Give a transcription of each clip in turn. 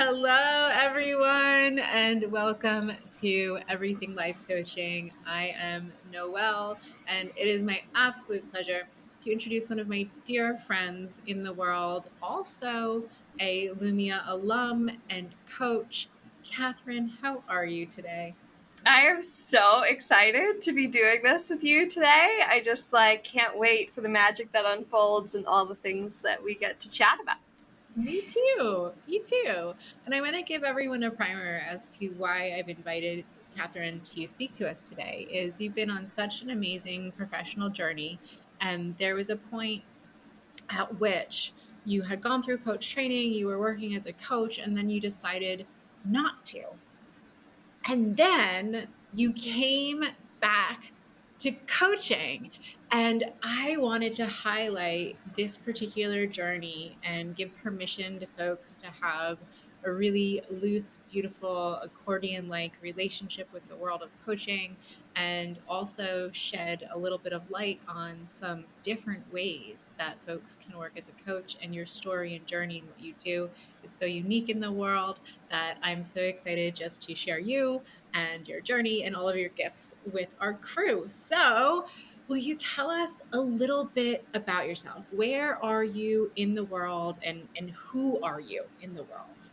Hello, everyone, and welcome to Everything Life Coaching. I am Noelle, and it is my absolute pleasure to introduce one of my dear friends in the world, also a Lumia alum and coach. Kathryn, how are you today? I am so excited to be doing this with you today. I just can't wait for the magic that unfolds and all the things that we get to chat about. Me too. Me too. And I want to give everyone a primer as to why I've invited Kathryn to speak to us today. Is you've been on such an amazing professional journey, and there was a point at which you had gone through coach training, you were working as a coach, and then you decided not to. And then you came back to coaching. And I wanted to highlight this particular journey and give permission to folks to have a really loose, beautiful, accordion like relationship with the world of coaching, and also shed a little bit of light on some different ways that folks can work as a coach. And your story and journey and what you do is so unique in the world that I'm so excited just to share you and your journey and all of your gifts with our crew. So, will you tell us a little bit about yourself? Where are you in the world, and who are you in the world?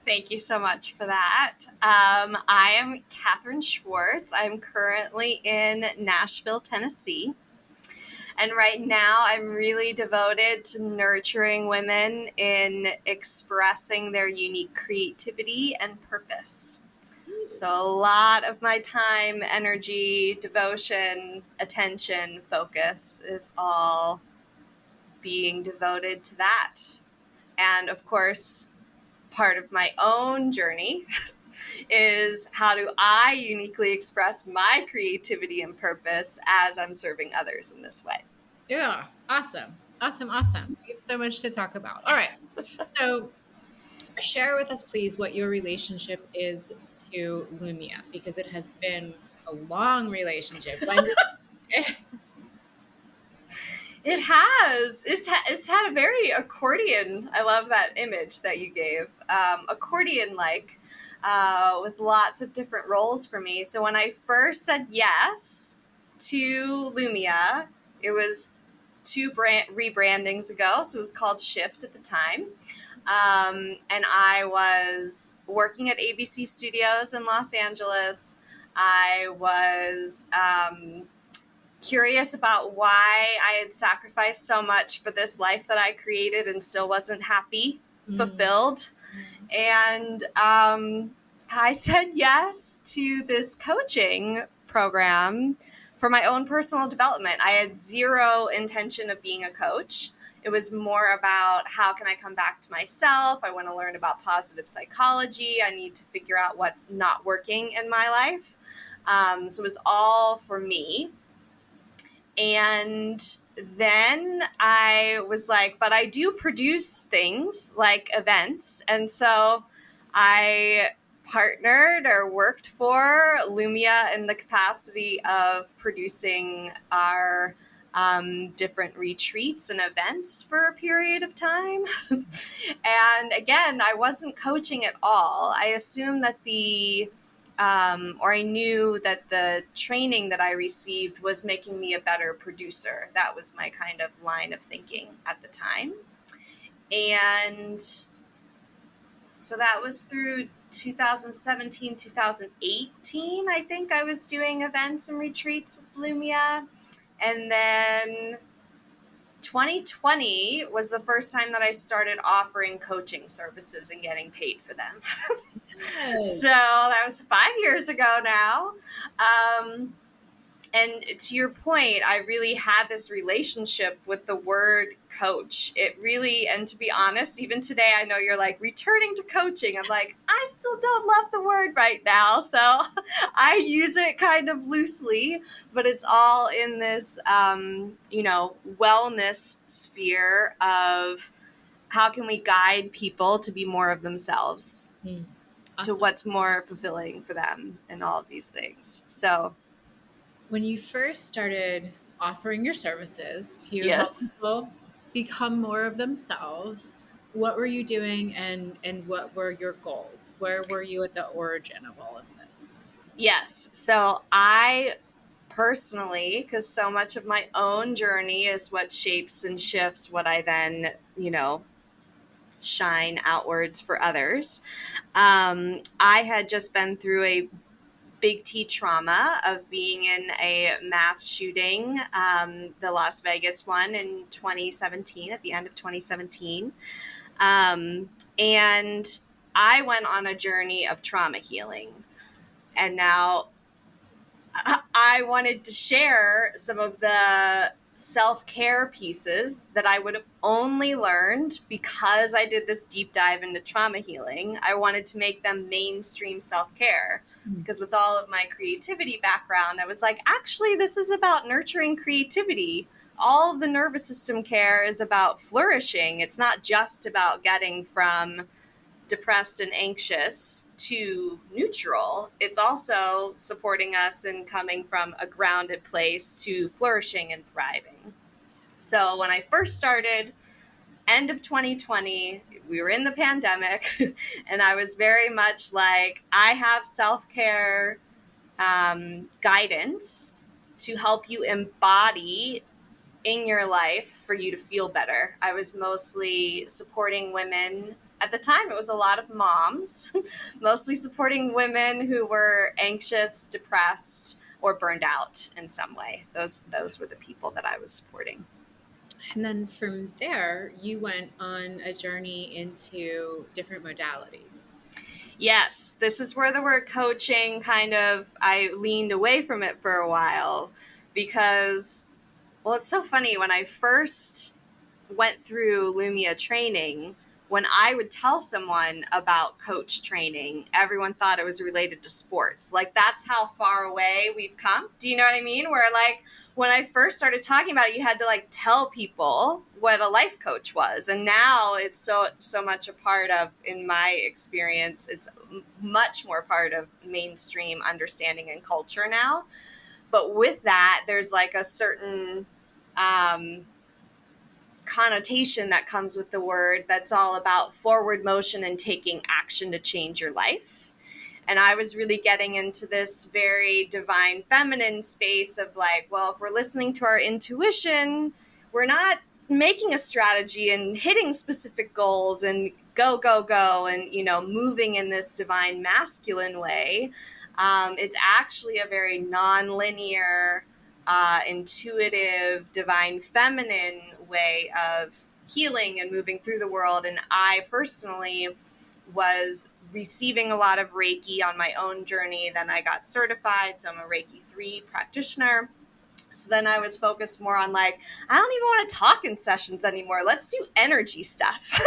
Thank you so much for that. I am Kathryn Schwarz. I'm currently in Nashville, Tennessee. And right now, I'm really devoted to nurturing women in expressing their unique creativity and purpose. So a lot of my time, energy, devotion, attention, focus is all being devoted to that. And of course, part of my own journey is how do I uniquely express my creativity and purpose as I'm serving others in this way. Yeah, awesome. Awesome. Awesome. We have so much to talk about. All right. So, share with us, please, what your relationship is to Lumia, because it has been a long relationship. It has. It's had a very accordion. I love that image that you gave. Accordion-like, with lots of different roles for me. So when I first said yes to Lumia, it was two rebrandings ago. So it was called Shift at the time. And I was working at ABC Studios in Los Angeles. I was curious about why I had sacrificed so much for this life that I created and still wasn't happy, fulfilled. And I said yes to this coaching program for my own personal development. I had zero intention of being a coach. It was more about how can I come back to myself? I want to learn about positive psychology. I need to figure out what's not working in my life. So it was all for me. And then I was like, but I do produce things like events. And so I partnered or worked for Lumia in the capacity of producing our different retreats and events for a period of time. And again, I wasn't coaching at all. I assumed that or I knew that the training that I received was making me a better producer. That was my kind of line of thinking at the time. And so that was through 2017, 2018, I think I was doing events and retreats with Lumia. And then 2020 was the first time that I started offering coaching services and getting paid for them. Yes. So that was 5 years ago now. And to your point, I really had this relationship with the word coach. It really, and to be honest, even today, I know you're like returning to coaching. I'm like, I still don't love the word right now. So I use it kind of loosely, but it's all in this, wellness sphere of how can we guide people to be more of themselves, to Awesome. what's more fulfilling for them and all of these things. So When you first started offering your services to help yes. people become more of themselves, what were you doing, and what were your goals? Where were you at the origin of all of this? Yes. So I personally, because so much of my own journey is what shapes and shifts what I then, shine outwards for others. I had just been through a big T trauma of being in a mass shooting, the Las Vegas one in 2017, at the end of 2017. And I went on a journey of trauma healing. And now I wanted to share some of the self-care pieces that I would have only learned because I did this deep dive into trauma healing. I wanted to make them mainstream self-care because with all of my creativity background, I was like, actually, this is about nurturing creativity. All of the nervous system care is about flourishing. It's not just about getting from depressed and anxious to neutral. It's also supporting us in coming from a grounded place to flourishing and thriving. So when I first started, end of 2020, we were in the pandemic, and I was very much like, I have self-care guidance to help you embody in your life for you to feel better. I was mostly supporting women. At the time, it was a lot of moms, mostly supporting women who were anxious, depressed, or burned out in some way. Those were the people that I was supporting. And then from there, you went on a journey into different modalities. Yes, this is where the word coaching kind of, I leaned away from it for a while because, well, it's so funny. When I first went through Lumia training, when I would tell someone about coach training, everyone thought it was related to sports. Like, that's how far away we've come. Do you know what I mean? Where, like, when I first started talking about it, you had to, like, tell people what a life coach was. And now it's so much a part of, in my experience, it's much more part of mainstream understanding and culture now. But with that, there's, like, a certain connotation that comes with the word that's all about forward motion and taking action to change your life. And I was really getting into this very divine feminine space of like, well, if we're listening to our intuition, we're not making a strategy and hitting specific goals and go, go, go, and, moving in this divine masculine way. It's actually a very non-linear, intuitive, divine feminine way of healing and moving through the world. And I personally was receiving a lot of Reiki on my own journey. Then I got certified, so I'm a Reiki 3 practitioner. So then I was focused more on like, I don't even want to talk in sessions anymore. Let's do energy stuff.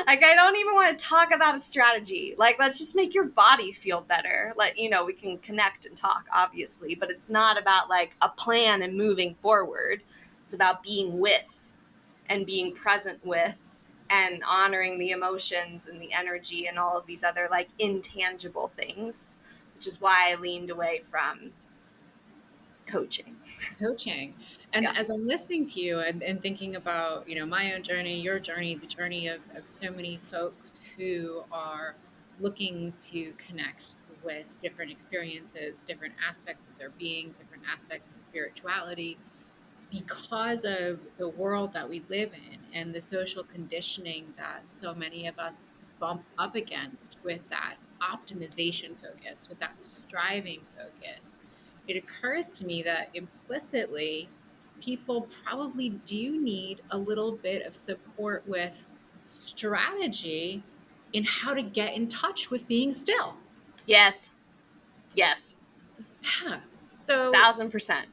Like, I don't even want to talk about a strategy. Like, let's just make your body feel better. We can connect and talk, obviously, but it's not about like a plan and moving forward. It's about being with and being present with and honoring the emotions and the energy and all of these other like intangible things, which is why I leaned away from coaching. And Yeah. as I'm listening to you and thinking about, my own journey, your journey, the journey of so many folks who are looking to connect with different experiences, different aspects of their being, different aspects of spirituality, because of the world that we live in and the social conditioning that so many of us bump up against with that optimization focus, with that striving focus, it occurs to me that implicitly people probably do need a little bit of support with strategy in how to get in touch with being still. Yes. Yes. Yeah. So 1,000%.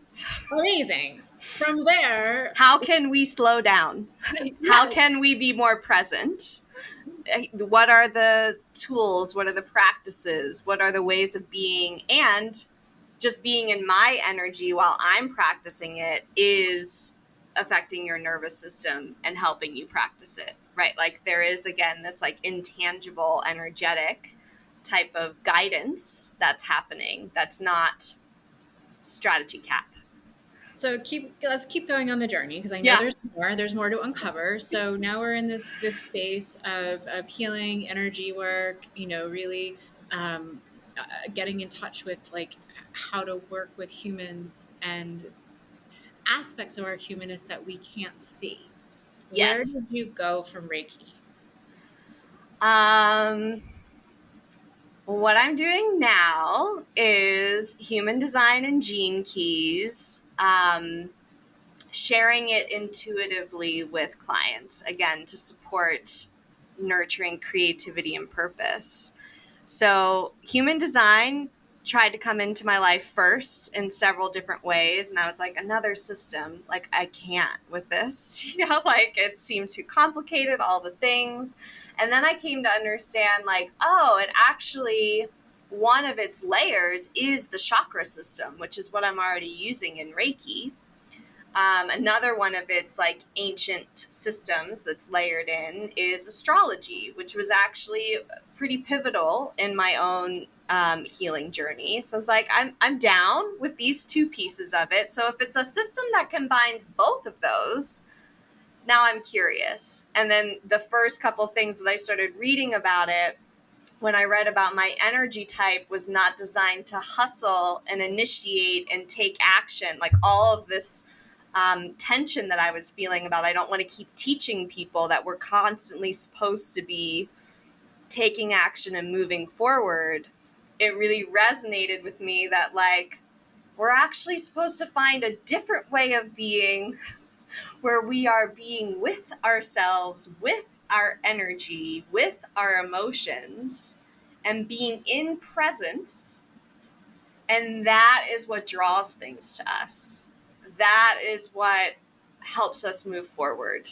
amazing. From there, How can we slow down? How yeah, can we be more present? What are the tools? What are the practices? What are the ways of being? And just being in my energy while I'm practicing it is affecting your nervous system and helping you practice it, right? Like, there is, again, this like intangible, energetic type of guidance that's happening that's not strategy cap. let's keep going on the journey, because I know Yeah. there's more to uncover. So now we're in this space of healing, energy work, really getting in touch with like how to work with humans and aspects of our humanness that we can't see. Where Yes. did you go from Reiki? Um, what I'm doing now is human design and gene keys. Sharing it intuitively with clients, again, to support nurturing creativity and purpose. So, human design tried to come into my life first in several different ways. And I was like, another system, like, I can't with this, like it seemed too complicated, all the things. And then I came to understand, like, oh, it actually, one of its layers is the chakra system, which is what I'm already using in Reiki. Another one of its like ancient systems that's layered in is astrology, which was actually pretty pivotal in my own healing journey. So it's like I'm down with these two pieces of it. So if it's a system that combines both of those, now I'm curious. And then the first couple things that I started reading about it, when I read about my energy type, was not designed to hustle and initiate and take action, like all of this tension that I was feeling about. I don't want to keep teaching people that we're constantly supposed to be taking action and moving forward. It really resonated with me that, like, we're actually supposed to find a different way of being where we are being with ourselves, with our energy, with our emotions, and being in presence. And that is what draws things to us. That is what helps us move forward.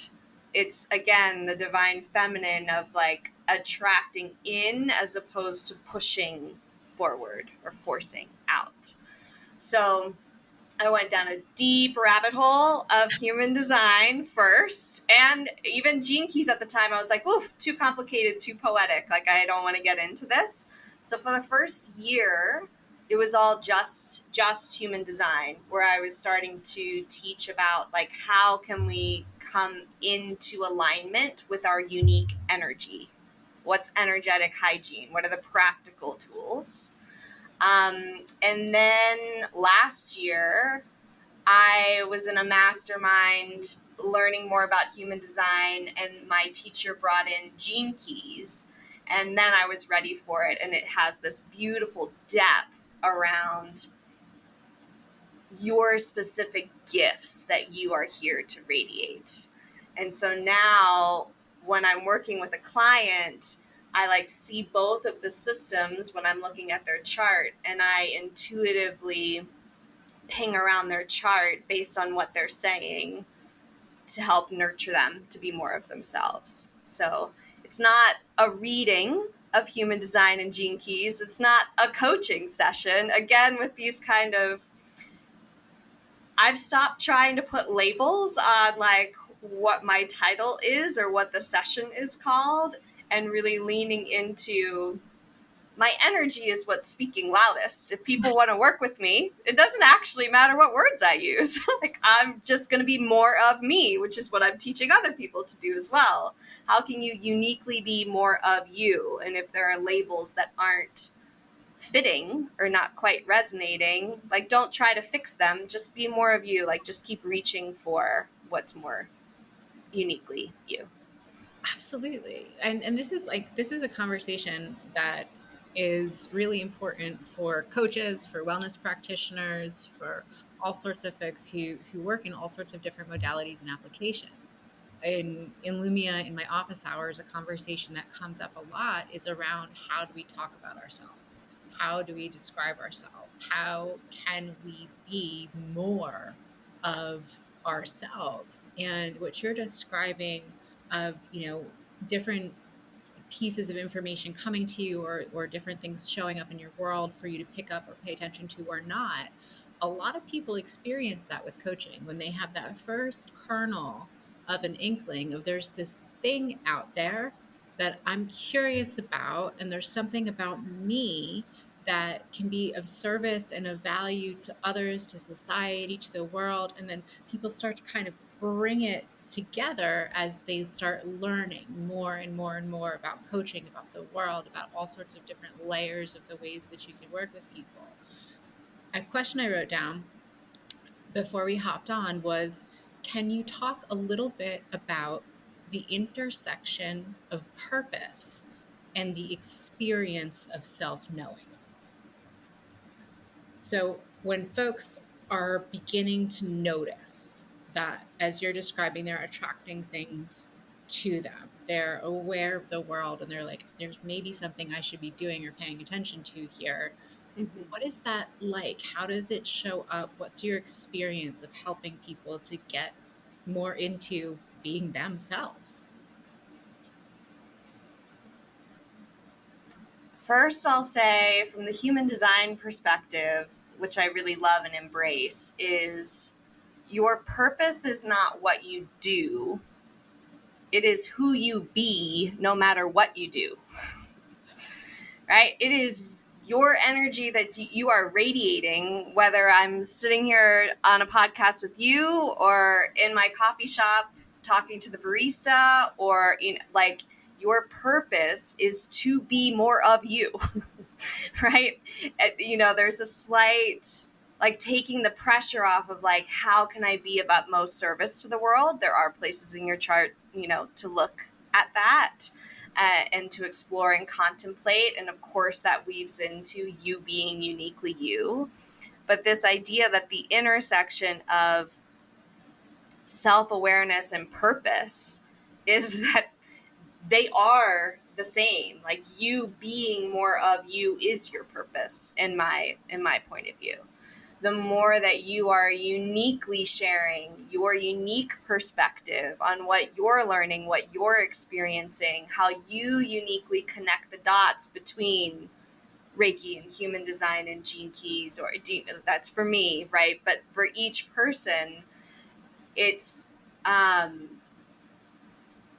It's, again, the divine feminine of like attracting in as opposed to pushing forward or forcing out. So I went down a deep rabbit hole of human design first, and even gene keys at the time. I was like, oof, too complicated, too poetic. Like, I don't want to get into this. So for the first year, it was all just human design, where I was starting to teach about like how can we come into alignment with our unique energy. What's energetic hygiene? What are the practical tools? And then last year, I was in a mastermind learning more about human design, and my teacher brought in gene keys. And then I was ready for it. And it has this beautiful depth around your specific gifts that you are here to radiate. And so now when I'm working with a client, I like see both of the systems when I'm looking at their chart, and I intuitively ping around their chart based on what they're saying to help nurture them to be more of themselves. So it's not a reading of human design and gene keys. It's not a coaching session. Again, with these kind of, I've stopped trying to put labels on like what my title is or what the session is called, and really leaning into my energy is what's speaking loudest. If people want to work with me, it doesn't actually matter what words I use. Like, I'm just going to be more of me, which is what I'm teaching other people to do as well. How can you uniquely be more of you? And if there are labels that aren't fitting or not quite resonating, like, don't try to fix them. Just be more of you. Like, just keep reaching for what's more uniquely you. Absolutely. And this is a conversation that is really important for coaches, for wellness practitioners, for all sorts of folks who work in all sorts of different modalities and applications. In Lumia, in my office hours, a conversation that comes up a lot is around how do we talk about ourselves? How do we describe ourselves? How can we be more of ourselves? And what you're describing of different pieces of information coming to you, or different things showing up in your world for you to pick up or pay attention to or not. A lot of people experience that with coaching when they have that first kernel of an inkling of there's this thing out there that I'm curious about, and there's something about me that can be of service and of value to others, to society, to the world. And then people start to kind of bring it together as they start learning more and more and more about coaching, about the world, about all sorts of different layers of the ways that you can work with people. A question I wrote down before we hopped on was, can you talk a little bit about the intersection of purpose and the experience of self-knowing? So when folks are beginning to notice that, as you're describing, they're attracting things to them, they're aware of the world, and they're like, there's maybe something I should be doing or paying attention to here. Mm-hmm. What is that like? How does it show up? What's your experience of helping people to get more into being themselves? First, I'll say from the human design perspective, which I really love and embrace, is your purpose is not what you do, it is who you be no matter what you do, right? It is your energy that you are radiating, whether I'm sitting here on a podcast with you or in my coffee shop talking to the barista, or in like, your purpose is to be more of you. Right? There's a slight, like, taking the pressure off of, like, how can I be of utmost service to the world? There are places in your chart, to look at that, and to explore and contemplate. And of course, that weaves into you being uniquely you. But this idea that the intersection of self-awareness and purpose is that they are the same. Like, you being more of you is your purpose in my point of view. The more that you are uniquely sharing your unique perspective on what you're learning, what you're experiencing, how you uniquely connect the dots between Reiki and human design and gene keys, or that's for me, right? But for each person, it's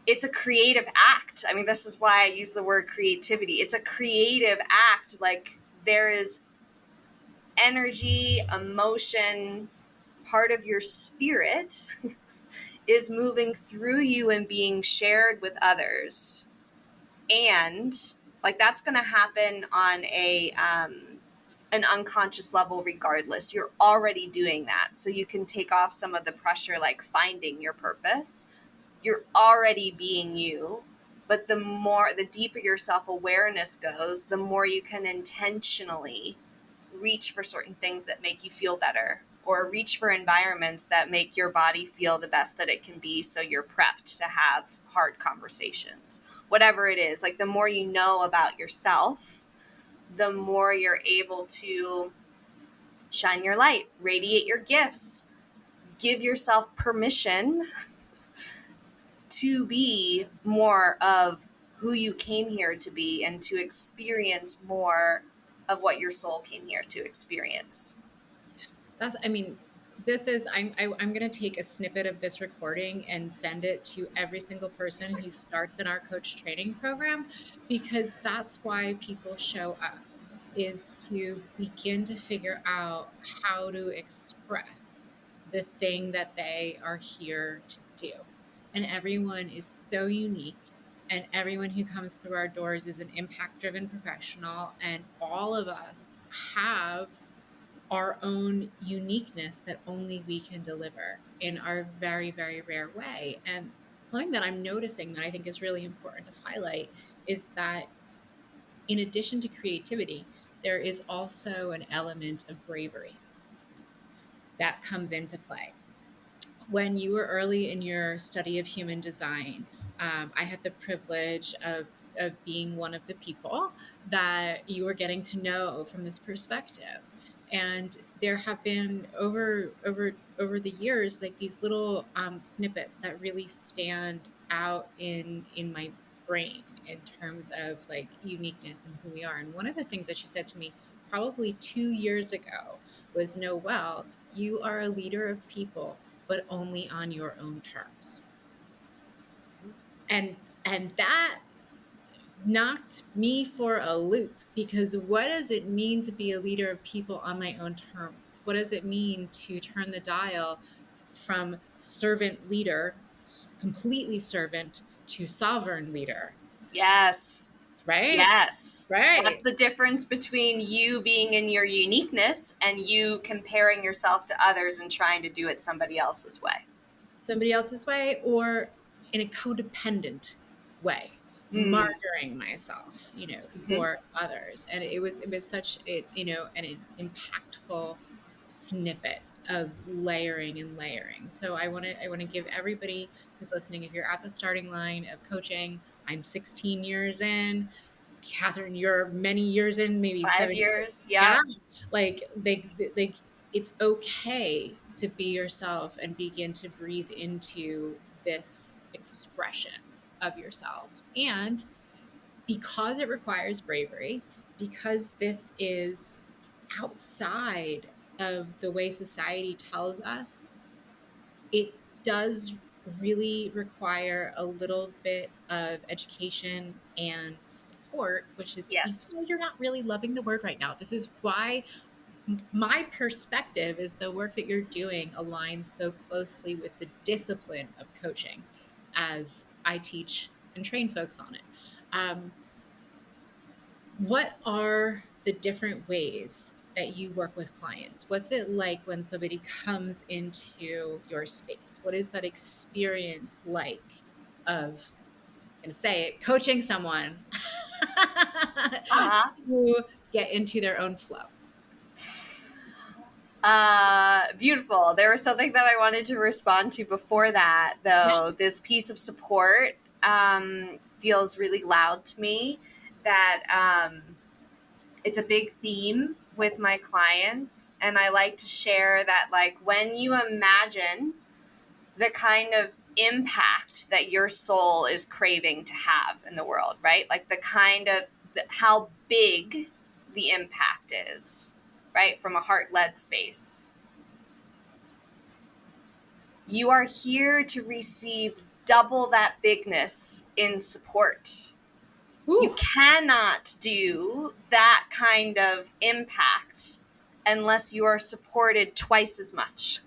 it's a creative act. I mean, this is why I use the word creativity. It's a creative act. Like, there is energy, emotion, part of your spirit is moving through you and being shared with others. And like, that's going to happen on an unconscious level regardless. You're already doing that. So you can take off some of the pressure, like finding your purpose. You're already being you. But the deeper your self-awareness goes, the more you can intentionally reach for certain things that make you feel better, or reach for environments that make your body feel the best that it can be, so you're prepped to have hard conversations. Whatever it is, like, the more you know about yourself, the more you're able to shine your light, radiate your gifts, give yourself permission to be more of who you came here to be, and to experience more of what your soul came here to experience. I mean, I'm going to take a snippet of this recording and send it to every single person who starts in our coach training program, because that's why people show up, is to begin to figure out how to express the thing that they are here to do. And everyone is so unique. And everyone who comes through our doors is an impact driven professional. And all of us have our own uniqueness that only we can deliver in our very, very rare way. And something that I'm noticing that I think is really important to highlight is that, in addition to creativity, there is also an element of bravery that comes into play. When you were early in your study of human design, I had the privilege of being one of the people that you were getting to know from this perspective. And there have been over the years, like, these little snippets that really stand out in my brain in terms of, like, uniqueness and who we are. And one of the things that you said to me probably 2 years ago was, Noelle, you are a leader of people, but only on your own terms. And that knocked me for a loop, because what does it mean to be a leader of people on my own terms? What does it mean to turn the dial from servant leader, completely servant, to sovereign leader? Yes. Right? Yes. That's Right. the difference between you being in your uniqueness and you comparing yourself to others and trying to do it somebody else's way. Somebody else's way, or in a codependent way, Mm. martyring myself, Mm-hmm. for others. And it was such a, an impactful snippet of layering and layering. So I want to give everybody who's listening, if you're at the starting line of coaching, I'm 16 years in. Kathryn, you're many years in, maybe 5 7 years. years. Yeah. Yep. Like they it's okay to be yourself and begin to breathe into this expression of yourself. And because it requires bravery, because this is outside of the way society tells us, it does really require a little bit of education and support, which is, even Yes. though you're not really loving the word right now, this is why my perspective is the work that you're doing aligns so closely with the discipline of coaching, as I teach and train folks on it. What are the different ways that you work with clients? What's it like when somebody comes into your space? What is that experience like of, I'm going to say it, coaching someone Uh-huh. to get into their own flow? Beautiful. There was something that I wanted to respond to before that, Yeah. though. This piece of support feels really loud to me. That it's a big theme with my clients, and I like to share that, like, when you imagine the kind of impact that your soul is craving to have in the world, right? Like the kind of how big the impact is, right? From a heart-led space. You are here to receive double that bigness in support. You Whew. cannot do that kind of impact unless you are supported twice as much.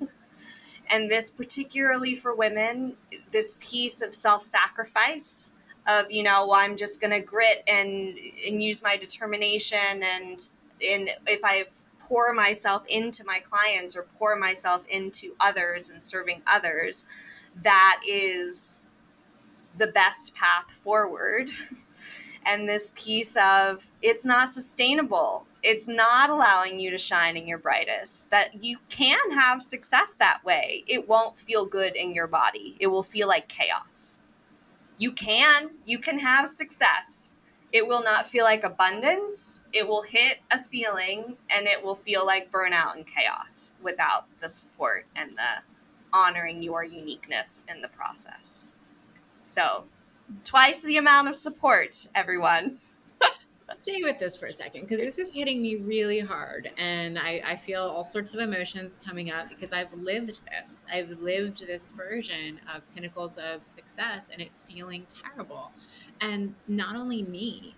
And this, particularly for women, this piece of self-sacrifice of, well, I'm just going to grit and use my determination. And if I pour myself into my clients or pour myself into others and serving others, that is the best path forward. And this piece of, it's not sustainable. It's not allowing you to shine in your brightest. That you can have success that way. It won't feel good in your body. It will feel like chaos. You can have success. It will not feel like abundance. It will hit a ceiling and it will feel like burnout and chaos without the support and the honoring your uniqueness in the process. So, twice the amount of support, everyone. Stay with this for a second, because this is hitting me really hard. And I feel all sorts of emotions coming up because I've lived this. I've lived this version of pinnacles of success and it feeling terrible. And not only me,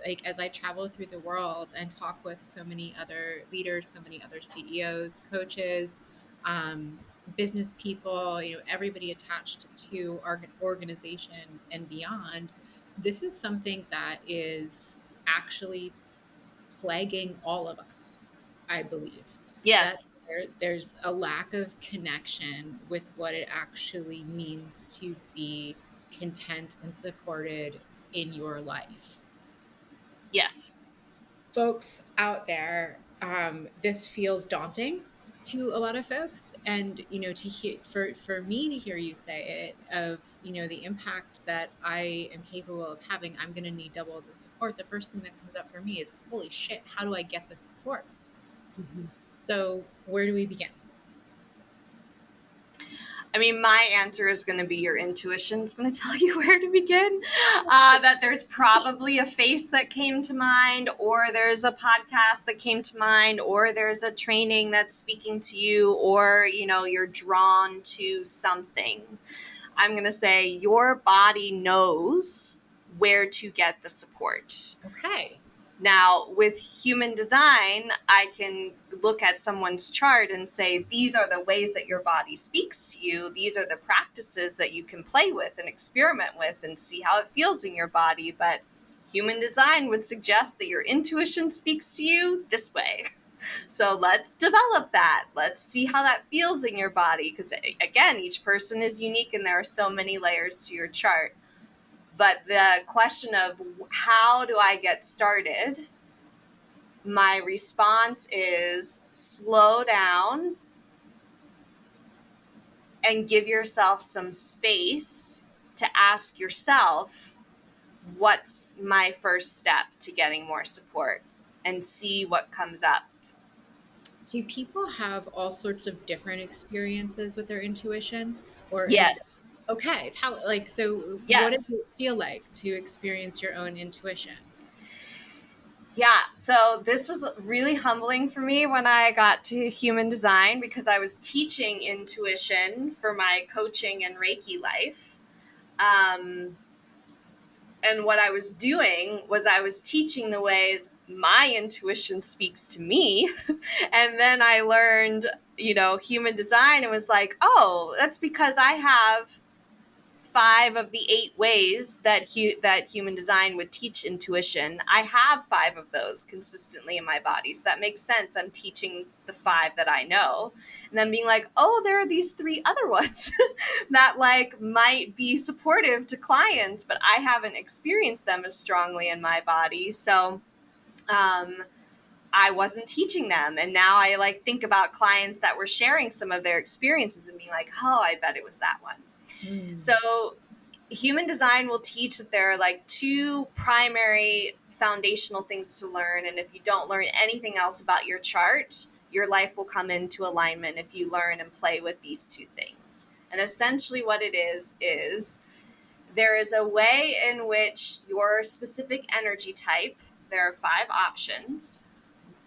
like as I travel through the world and talk with so many other leaders, so many other CEOs, coaches, um, business people, everybody attached to our organization and beyond, this is something that is actually plaguing all of us, I believe. That Yes. there's a lack of connection with what it actually means to be content and supported in your life. Yes. Folks out there, this feels daunting to a lot of folks, and to hear, for me to hear you say it, of the impact that I am capable of having, I'm going to need double the support. The first thing that comes up for me is, holy shit, how do I get the support? Mm-hmm. So where do we begin? I mean, my answer is going to be your intuition's going to tell you where to begin. That there's probably a face that came to mind, or there's a podcast that came to mind, or there's a training that's speaking to you, or, you're drawn to something. I'm going to say your body knows where to get the support. Okay. Now, with human design, I can look at someone's chart and say, these are the ways that your body speaks to you. These are the practices that you can play with and experiment with and see how it feels in your body. But human design would suggest that your intuition speaks to you this way. So let's develop that. Let's see how that feels in your body. Because again, each person is unique and there are so many layers to your chart. But the question of how do I get started? My response is slow down and give yourself some space to ask yourself, what's my first step to getting more support, and see what comes up. Do people have all sorts of different experiences with their intuition? Or is Yes. okay, tell like so what does Yes. it feel like to experience your own intuition? Yeah, so this was really humbling for me when I got to human design because I was teaching intuition for my coaching and Reiki life. And what I was doing was I was teaching the ways my intuition speaks to me. And then I learned, human design and was like, oh, that's because I have 5 of the 8 ways that that human design would teach intuition. I have 5 of those consistently in my body. So that makes sense. I'm teaching the 5 that I know. And then being like, oh, there are these 3 other ones that like might be supportive to clients, but I haven't experienced them as strongly in my body. So I wasn't teaching them. And now I like think about clients that were sharing some of their experiences and being like, oh, I bet it was that one. Mm. So human design will teach that there are like 2 primary foundational things to learn. And if you don't learn anything else about your chart, your life will come into alignment if you learn and play with these 2 things. And essentially what it is there is a way in which your specific energy type, there are 5 options.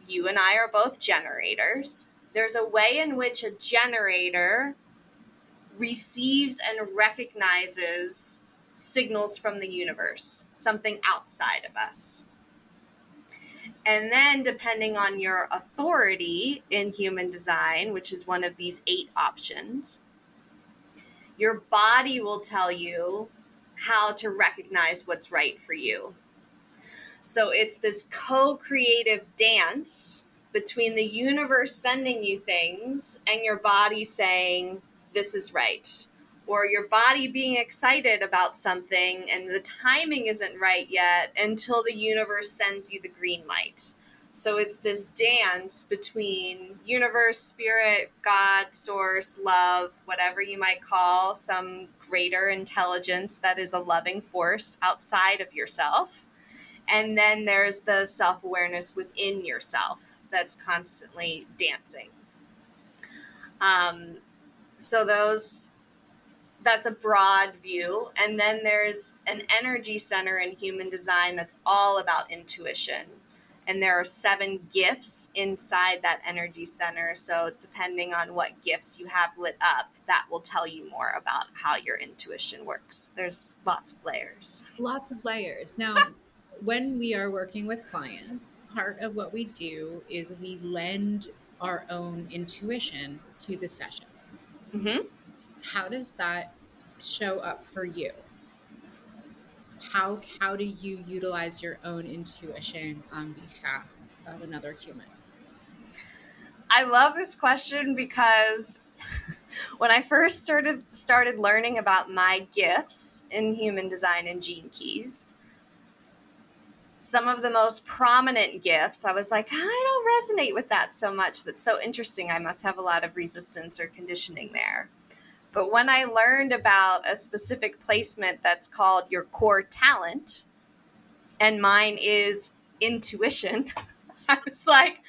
You and I are both generators. There's a way in which a generator receives and recognizes signals from the universe, something outside of us. And then, depending on your authority in human design, which is one of these 8 options, your body will tell you how to recognize what's right for you. So it's this co-creative dance between the universe sending you things and your body saying, this is right. Or your body being excited about something and the timing isn't right yet until the universe sends you the green light. So it's this dance between universe, spirit, God, source, love, whatever you might call some greater intelligence that is a loving force outside of yourself. And then there's the self-awareness within yourself that's constantly dancing. So that's a broad view. And then there's an energy center in human design that's all about intuition. And there are 7 gifts inside that energy center. So depending on what gifts you have lit up, that will tell you more about how your intuition works. There's lots of layers. Lots of layers. Now, when we are working with clients, part of what we do is we lend our own intuition to the session. Mm-hmm. How does that show up for you? How do you utilize your own intuition on behalf of another human? I love this question because when I first started learning about my gifts in human design and gene keys, some of the most prominent gifts, I was like, I don't resonate with that so much. That's so interesting. I must have a lot of resistance or conditioning there. But when I learned about a specific placement that's called your core talent, and mine is intuition, I was like,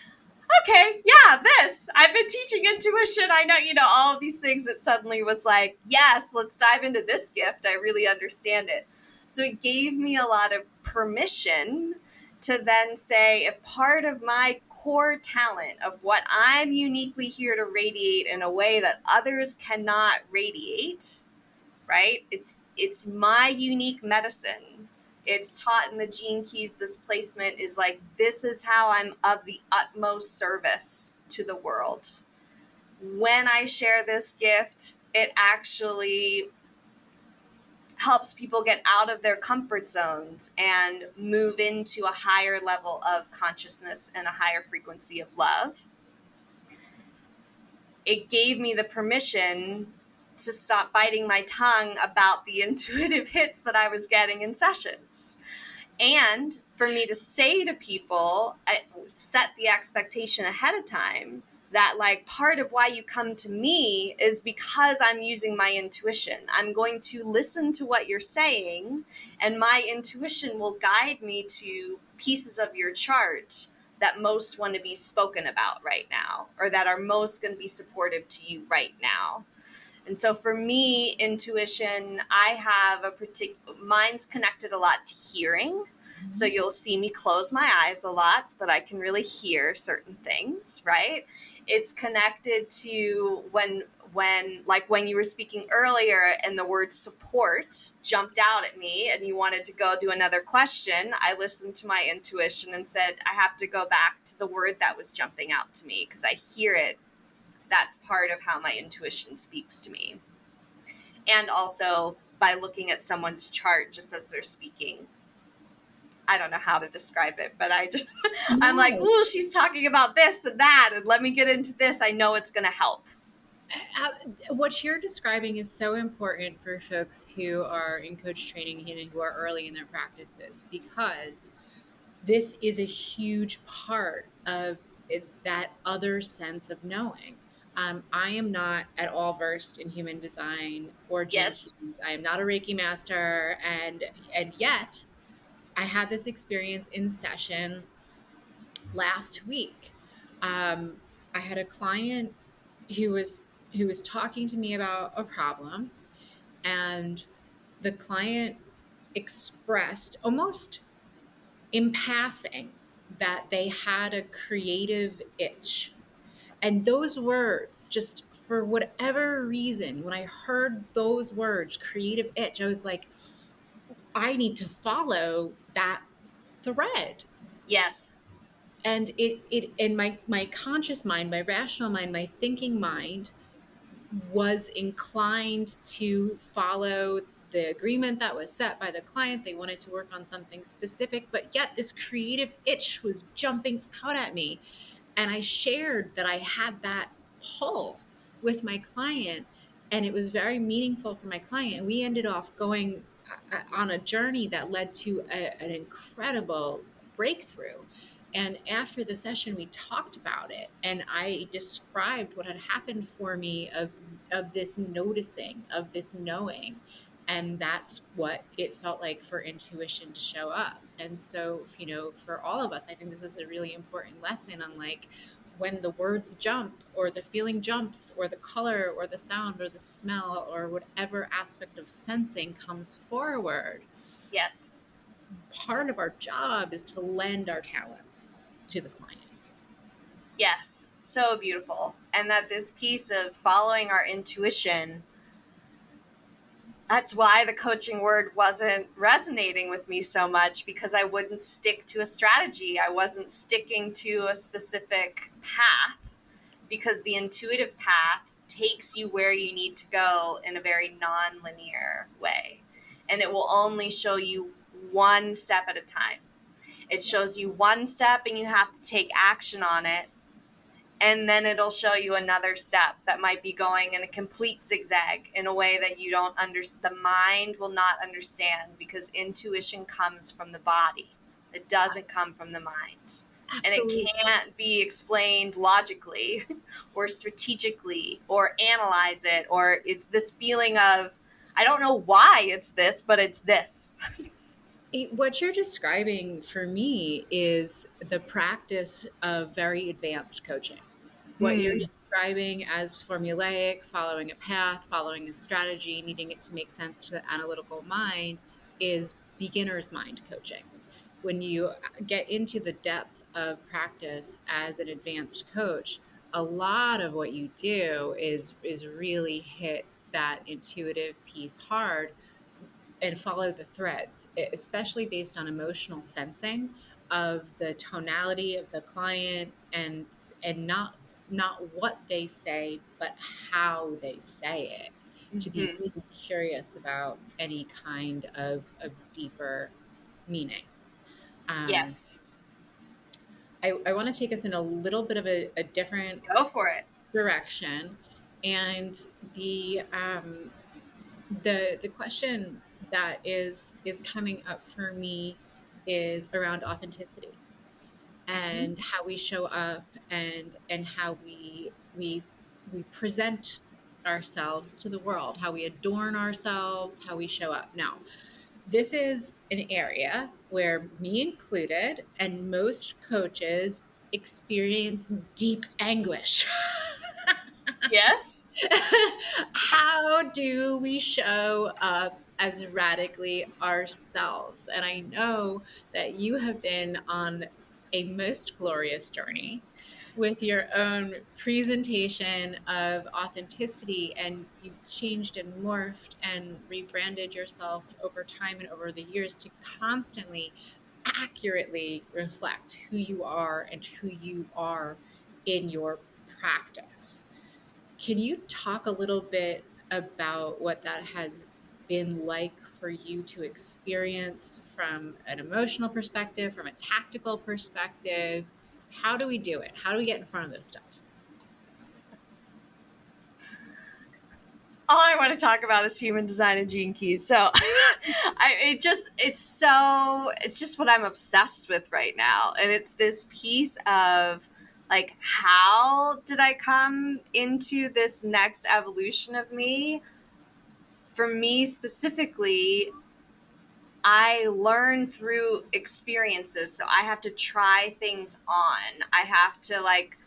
okay, yeah, this. I've been teaching intuition. I know, all of these things. It suddenly was like, yes, let's dive into this gift. I really understand it. So it gave me a lot of permission to then say, if part of my core talent of what I'm uniquely here to radiate in a way that others cannot radiate, right? It's my unique medicine. It's taught in the Gene Keys. This placement is like, this is how I'm of the utmost service to the world. When I share this gift, it actually helps people get out of their comfort zones and move into a higher level of consciousness and a higher frequency of love. It gave me the permission to stop biting my tongue about the intuitive hits that I was getting in sessions. And for me to say to people, set the expectation ahead of time that, like, part of why you come to me is because I'm using my intuition. I'm going to listen to what you're saying, and my intuition will guide me to pieces of your chart that most want to be spoken about right now, or that are most going to be supportive to you right now. And so for me, intuition, I have a particular, mine's connected a lot to hearing. So you'll see me close my eyes a lot so that I can really hear certain things, right? It's connected to when you were speaking earlier and the word support jumped out at me and you wanted to go do another question, I listened to my intuition and said, I have to go back to the word that was jumping out to me because I hear it. That's part of how my intuition speaks to me. And also by looking at someone's chart just as they're speaking. I don't know how to describe it, but I'm like, ooh, she's talking about this and that, and let me get into this. I know it's going to help. What you're describing is so important for folks who are in coach training and who are early in their practices, because this is a huge part of that other sense of knowing. I am not at all versed in human design or gene Yes. keys. I am not a Reiki master, and yet I had this experience in session last week. I had a client who was talking to me about a problem, and the client expressed almost in passing that they had a creative itch. And those words, just for whatever reason, when I heard those words, creative itch, I was like, I need to follow that thread. Yes. And and my conscious mind, my rational mind, my thinking mind was inclined to follow the agreement that was set by the client. They wanted to work on something specific, but yet this creative itch was jumping out at me. And I shared that I had that pull with my client, and it was very meaningful for my client. We ended off going on a journey that led to an incredible breakthrough. And after the session, we talked about it, and I described what had happened for me of this noticing, of this knowing. And that's what it felt like for intuition to show up. And so, for all of us, I think this is a really important lesson on, like, when the words jump or the feeling jumps or the color or the sound or the smell or whatever aspect of sensing comes forward. Yes. Part of our job is to lend our talents to the client. Yes. So beautiful. And that this piece of following our intuition, that's why the coaching word wasn't resonating with me so much, because I wouldn't stick to a strategy. I wasn't sticking to a specific path, because the intuitive path takes you where you need to go in a very non-linear way. And it will only show you one step at a time. It shows you one step and you have to take action on it. And then it'll show you another step that might be going in a complete zigzag in a way that you don't understand. The mind will not understand, because intuition comes from the body. It doesn't come from the mind. Absolutely. And it can't be explained logically or strategically or analyze it. Or it's this feeling of, I don't know why it's this, but it's this. What you're describing for me is the practice of very advanced coaching. What you're describing as formulaic, following a path, following a strategy, needing it to make sense to the analytical mind, is beginner's mind coaching. When you get into the depth of practice as an advanced coach, a lot of what you do is really hit that intuitive piece hard, and follow the threads, especially based on emotional sensing of the tonality of the client, and not what they say, but how they say it, to be Mm-hmm. really curious about any kind of deeper meaning. Um, Yes. I want to take us in a little bit of a different Go for it. direction, and the question that is coming up for me is around authenticity Mm-hmm. and how we show up, and how we present ourselves to the world, how we adorn ourselves, how we show up. Now, this is an area where, me included, and most coaches experience deep anguish. Yes. How do we show up as radically ourselves? And I know that you have been on a most glorious journey with your own presentation of authenticity, and you've changed and morphed and rebranded yourself over time and over the years to constantly accurately reflect who you are and who you are in your practice. Can you talk a little bit about what that has been like for you to experience from an emotional perspective, from a tactical perspective? How do we do it? How do we get in front of this stuff? All I want to talk about is human design and gene keys. So it's just what I'm obsessed with right now. And it's this piece of like, how did I come into this next evolution of me? For me specifically, I learn through experiences. So I have to try things on. I have to like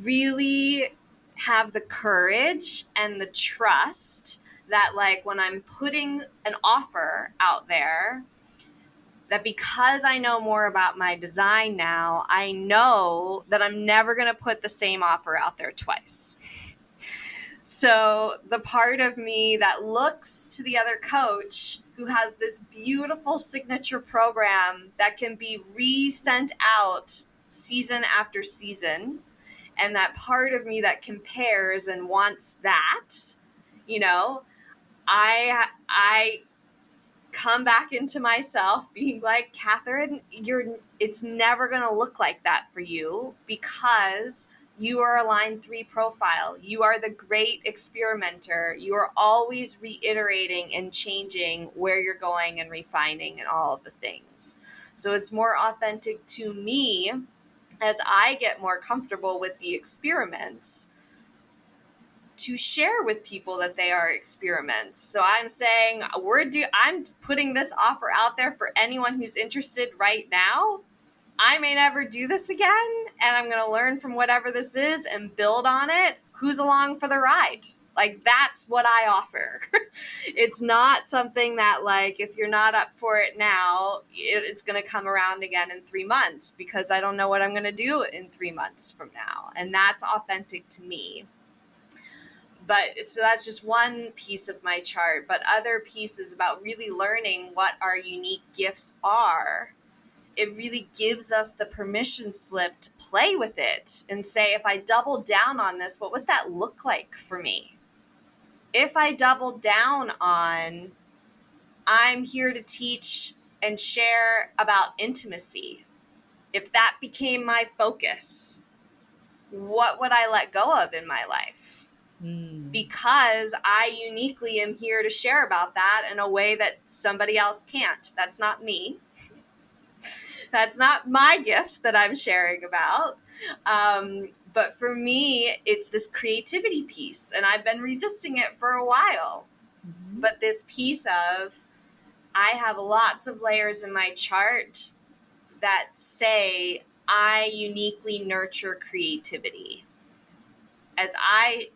really have the courage and the trust that like when I'm putting an offer out there, that because I know more about my design now, I know that I'm never going to put the same offer out there twice. So the part of me that looks to the other coach who has this beautiful signature program that can be re-sent out season after season, and that part of me that compares and wants that, you know, I come back into myself being like, Kathryn, it's never going to look like that for you because you are a line 3 profile. You are the great experimenter. You are always reiterating and changing where you're going and refining and all of the things. So it's more authentic to me as I get more comfortable with the experiments to share with people that they are experiments. So I'm saying I'm putting this offer out there for anyone who's interested right now. I may never do this again, and I'm going to learn from whatever this is and build on it. Who's along for the ride? Like, that's what I offer. It's not something that, like, if you're not up for it now, it's going to come around again in 3 months because I don't know what I'm going to do in 3 months from now. And that's authentic to me. But so that's just one piece of my chart. But other pieces about really learning what our unique gifts are. It really gives us the permission slip to play with it and say, if I double down on this, what would that look like for me? If I double down on, I'm here to teach and share about intimacy, if that became my focus, what would I let go of in my life? Because I uniquely am here to share about that in a way that somebody else can't. That's not me. That's not my gift that I'm sharing about. But for me, it's this creativity piece, and I've been resisting it for a while. Mm-hmm. But this piece of, I have lots of layers in my chart that say I uniquely nurture creativity. As I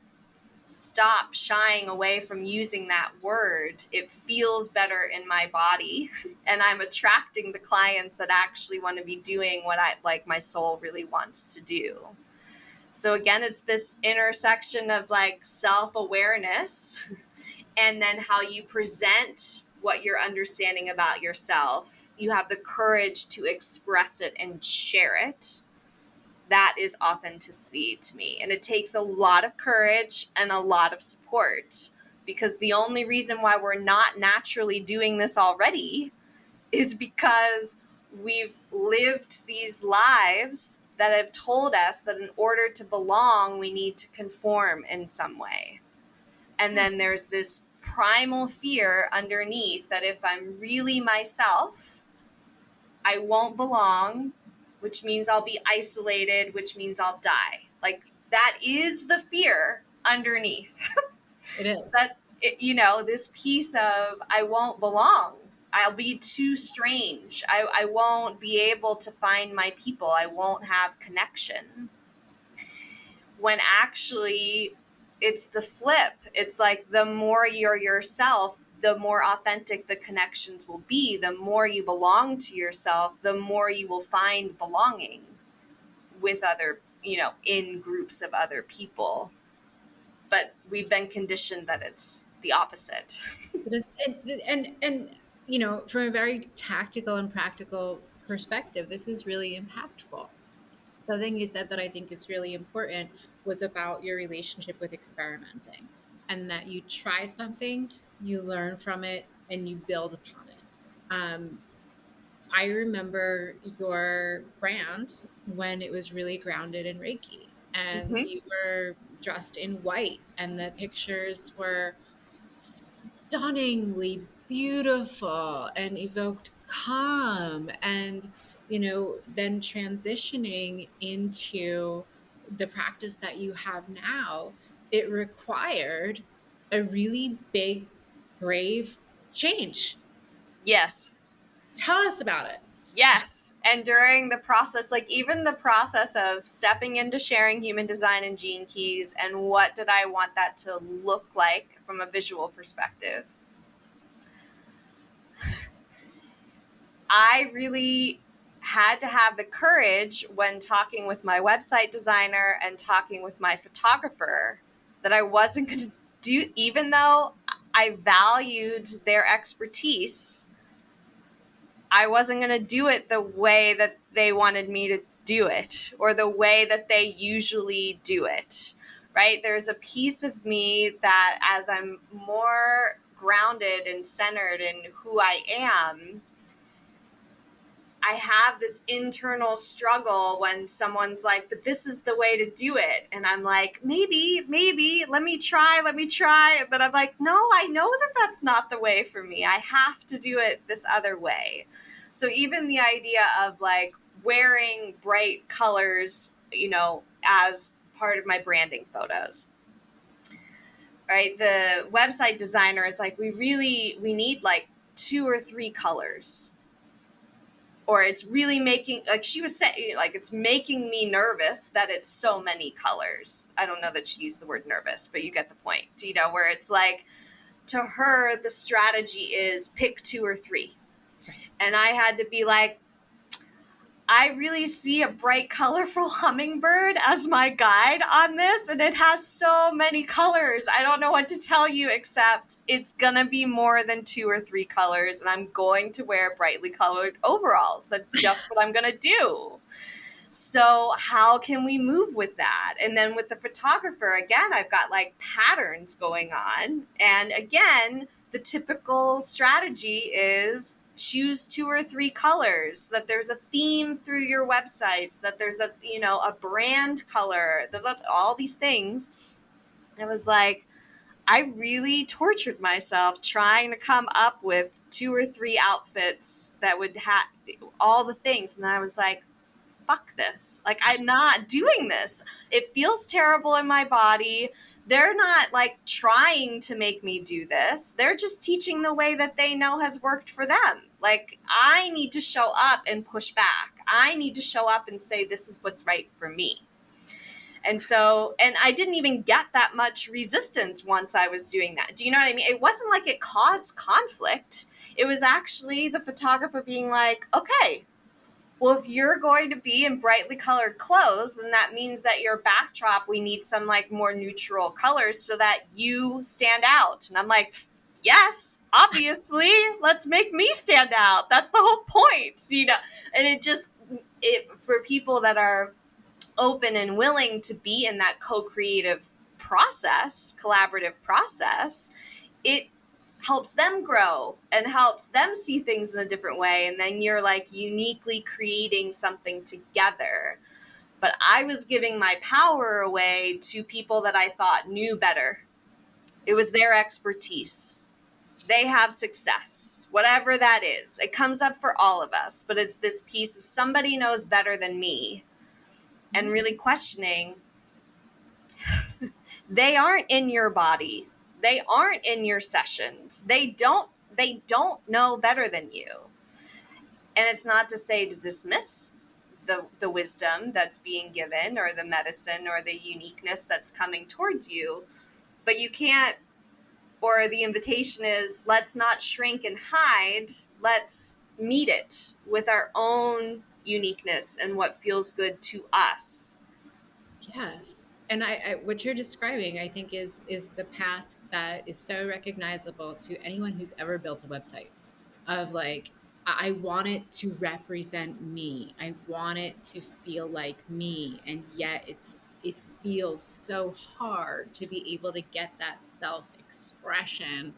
stop shying away from using that word, it feels better in my body, and I'm attracting the clients that actually want to be doing what I like, my soul really wants to do. So again, it's this intersection of like self-awareness and then how you present what you're understanding about yourself, you have the courage to express it and share it. That is authenticity to me. And it takes a lot of courage and a lot of support, because the only reason why we're not naturally doing this already is because we've lived these lives that have told us that in order to belong, we need to conform in some way. And then there's this primal fear underneath that if I'm really myself, I won't belong, which means I'll be isolated, which means I'll die. Like, that is the fear underneath. It is. That, this piece of I won't belong. I'll be too strange. I won't be able to find my people. I won't have connection. When actually it's the flip. It's like the more you're yourself, the more authentic the connections will be. The more you belong to yourself, the more you will find belonging with other, in groups of other people. But we've been conditioned that it's the opposite. It is, and from a very tactical and practical perspective, this is really impactful. Something you said that I think is really important was about your relationship with experimenting, and that you try something, you learn from it, and you build upon it. I remember your brand when it was really grounded in Reiki, and Mm-hmm. you were dressed in white, and the pictures were stunningly beautiful and evoked calm. And, then transitioning into the practice that you have now, it required a really big, brave change. Yes. Tell us about it. Yes. And during the process, like even the process of stepping into sharing human design and gene keys, and what did I want that to look like from a visual perspective, I really had to have the courage when talking with my website designer and talking with my photographer that I wasn't going to do, even though I valued their expertise, I wasn't going to do it the way that they wanted me to do it, or the way that they usually do it, right? There's a piece of me that, as I'm more grounded and centered in who I am, I have this internal struggle when someone's like, but this is the way to do it. And I'm like, maybe, let me try. And then I'm like, no, I know that that's not the way for me. I have to do it this other way. So even the idea of like wearing bright colors, as part of my branding photos, right? The website designer is like, we need like 2 or 3 colors, or it's really making, like she was saying, like it's making me nervous that it's so many colors. I don't know that she used the word nervous, but you get the point, where it's like, to her, the strategy is pick 2 or 3. Right. And I had to be like, I really see a bright, colorful hummingbird as my guide on this, and it has so many colors. I don't know what to tell you, except it's going to be more than 2 or 3 colors, and I'm going to wear brightly colored overalls. That's just what I'm going to do. So how can we move with that? And then with the photographer, again, I've got like patterns going on. And again, the typical strategy is choose 2 or 3 colors, so that there's a theme through your websites, that there's a brand color, all these things. I was like, I really tortured myself trying to come up with 2 or 3 outfits that would have all the things. And I was like, fuck this. Like, I'm not doing this. It feels terrible in my body. They're not like trying to make me do this. They're just teaching the way that they know has worked for them. Like, I need to show up and push back. I need to show up and say, this is what's right for me. And so, and I didn't even get that much resistance once I was doing that. Do you know what I mean? It wasn't like it caused conflict. It was actually the photographer being like, okay, well, if you're going to be in brightly colored clothes, then that means that your backdrop, we need some like more neutral colors so that you stand out. And I'm like, yes, obviously, let's make me stand out. That's the whole point, you know. And it for people that are open and willing to be in that co-creative process, collaborative process, it helps them grow and helps them see things in a different way. And then you're like uniquely creating something together. But I was giving my power away to people that I thought knew better. It was their expertise. They have success, whatever that is. It comes up for all of us, but it's this piece of somebody knows better than me, and really questioning, they aren't in your body. They aren't in your sessions. They don't know better than you. And it's not to say to dismiss the wisdom that's being given or the medicine or the uniqueness that's coming towards you, but you can't, or the invitation is, let's not shrink and hide. Let's meet it with our own uniqueness and what feels good to us. Yes. And what you're describing, I think, is the path that is so recognizable to anyone who's ever built a website. Of like, I want it to represent me. I want it to feel like me. And yet it feels so hard to be able to get that self-expression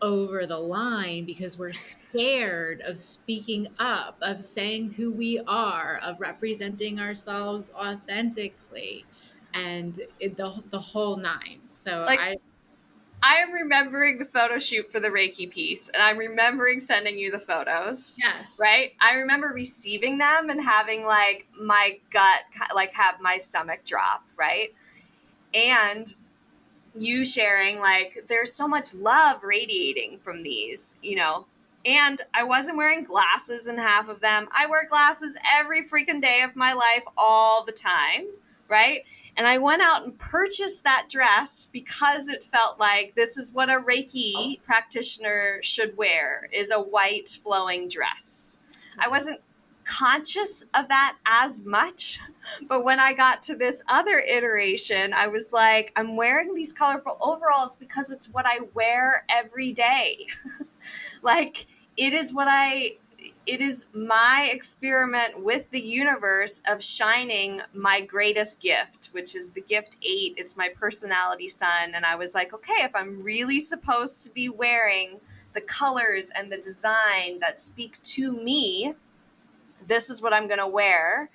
over the line because we're scared of speaking up, of saying who we are, of representing ourselves authentically, and the whole nine. So Like, I am remembering the photo shoot for the Reiki piece, and I'm remembering sending you the photos, yes. right? I remember receiving them and having like my gut, like have my stomach drop, right? And you sharing like there's so much love radiating from these, you know. And I wasn't wearing glasses in half of them. I wear glasses every freaking day of my life all the time, right? And I went out and purchased that dress because it felt like this is what a Reiki practitioner should wear, is a white flowing dress. I wasn't conscious of that as much, but when I got to this other iteration, I was like, I'm wearing these colorful overalls because it's what I wear every day. Like, it is what it is my experiment with the universe of shining my greatest gift, which is the gift 8. It's my personality sun. And I was like, okay, if I'm really supposed to be wearing the colors and the design that speak to me, this is what I'm going to wear.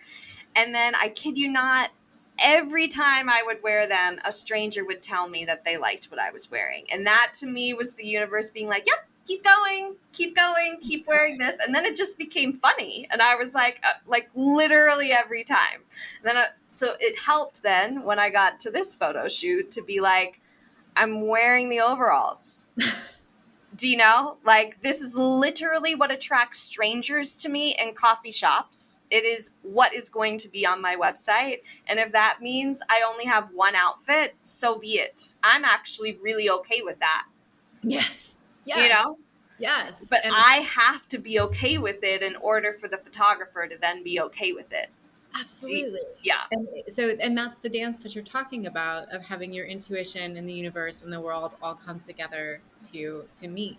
And then I kid you not, every time I would wear them, a stranger would tell me that they liked what I was wearing. And that to me was the universe being like, yep, keep going, keep wearing this. And then it just became funny. And I was like literally every time. And then, so it helped then when I got to this photo shoot to be like, I'm wearing the overalls. Do you know? Like, this is literally what attracts strangers to me in coffee shops. It is what is going to be on my website. And if that means I only have one outfit, so be it. I'm actually really okay with that. Yes. You Yes. know? Yes. But And I have to be okay with it in order for the photographer to then be okay with it. absolutely. Yeah. And that's the dance that you're talking about, of having your intuition and the universe and the world all come together to meet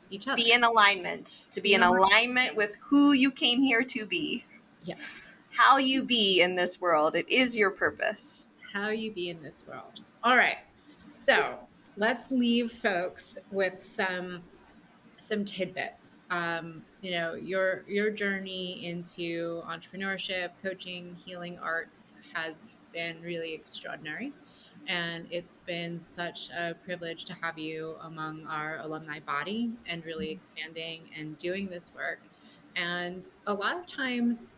each Be other. in alignment, to be You in know, alignment with who you came here to be, yes. how you be in this world. It is your purpose. How you be in this world. All right. So let's leave folks with some tidbits. Your journey into entrepreneurship, coaching, healing arts has been really extraordinary. And it's been such a privilege to have you among our alumni body and really expanding and doing this work. And a lot of times,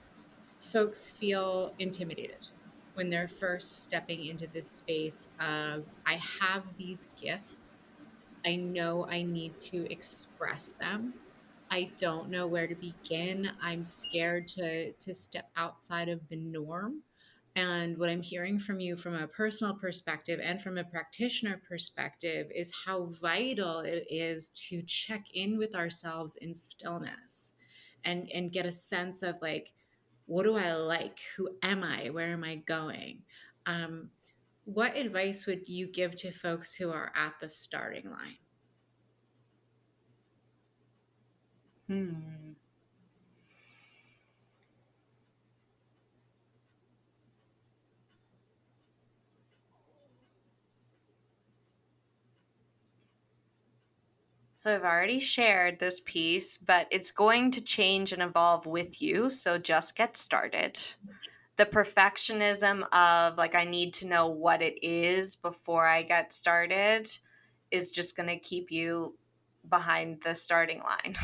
folks feel intimidated when they're first stepping into this space of, I have these gifts, I know I need to express them. I don't know where to begin. I'm scared to step outside of the norm. And what I'm hearing from you from a personal perspective and from a practitioner perspective is how vital it is to check in with ourselves in stillness and get a sense of like, what do I like? Who am I? Where am I going? Um, what advice would you give to folks who are at the starting line? Hmm. So I've already shared this piece, but it's going to change and evolve with you. So just get started. The perfectionism of like, I need to know what it is before I get started is just going to keep you behind the starting line.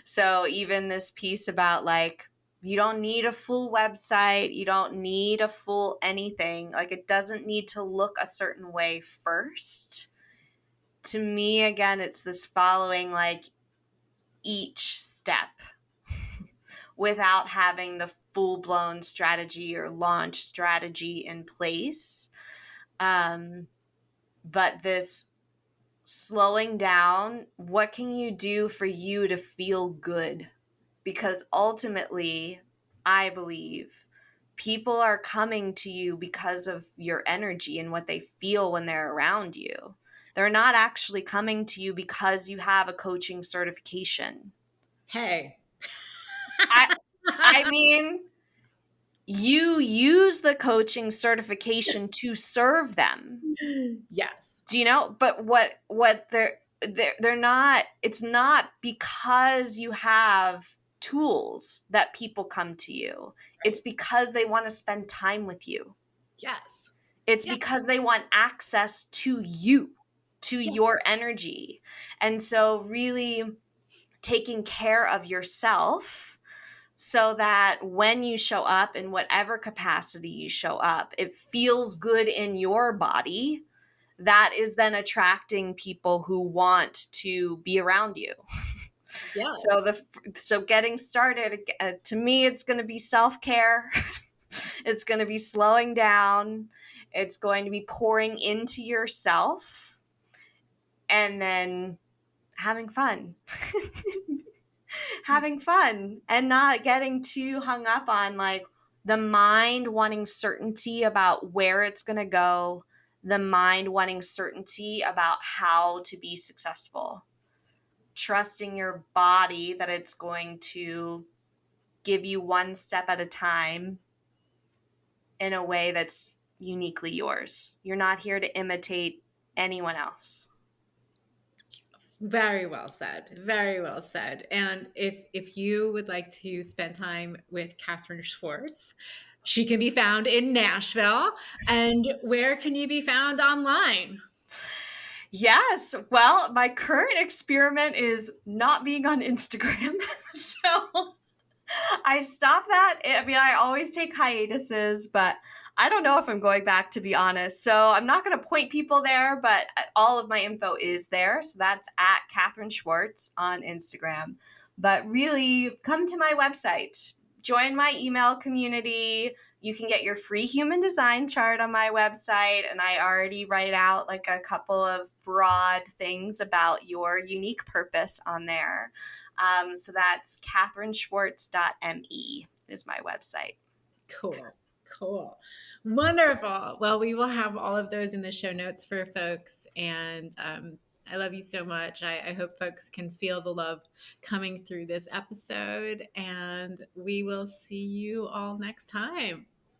So even this piece about like, you don't need a full website, you don't need a full anything. Like, it doesn't need to look a certain way first. To me, again, it's this following like each step without having the full-blown strategy or launch strategy in place. But this slowing down, what can you do for you to feel good? Because ultimately, I believe people are coming to you because of your energy and what they feel when they're around you. They're not actually coming to you because you have a coaching certification. Hey. I I mean, you use the coaching certification to serve them. Yes. Do you know? But what they're not, it's not because you have tools that people come to you. It's Right. because they want to spend time with you. Yes. It's Yes. because they want access to you, to Yes. your energy. And so really taking care of yourself so that when you show up in whatever capacity you show up, it feels good in your body. That is then attracting people who want to be around you. Yes. So getting started, to me, it's going to be self-care. It's going to be slowing down. It's going to be pouring into yourself and then having fun. Having fun and not getting too hung up on like the mind wanting certainty about where it's going to go, the mind wanting certainty about how to be successful, trusting your body that it's going to give you one step at a time in a way that's uniquely yours. You're not here to imitate anyone else. Very well said. Very well said. And if you would like to spend time with Kathryn Schwarz, she can be found in Nashville. And where can you be found online? Yes. Well, my current experiment is not being on Instagram. So I stopped that. I mean, I always take hiatuses, but I don't know if I'm going back, to be honest. So I'm not going to point people there, but all of my info is there. So that's at Kathryn Schwarz on Instagram. But really, come to my website, join my email community. You can get your free human design chart on my website. And I already write out like a couple of broad things about your unique purpose on there. So that's kathrynschwarz.me is my website. Cool. Cool. Wonderful. Well, we will have all of those in the show notes for folks. And I love you so much. I hope folks can feel the love coming through this episode. And we will see you all next time.